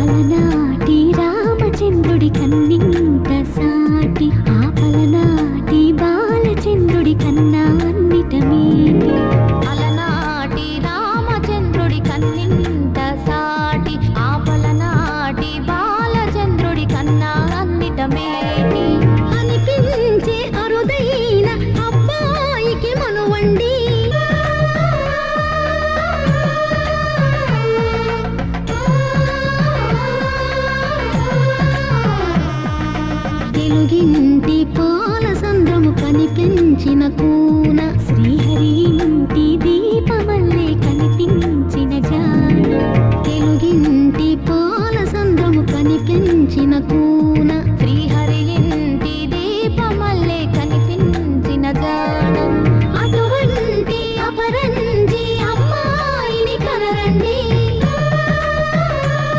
పలనాటి రామచంద్రుడి కన్నింత సాటి, ఆ పలనాటి బాలచంద్రుడి కన్నా అన్నిట మేటి. అలనాటి రామచంద్రుడి కన్నింత సాటి, ఆ పలనాటి బాలచంద్రుడి కన్నా అన్నిట మేటి. అనిపించే అరుదైన అబ్బాయికి మనువండి, తెలుగింటి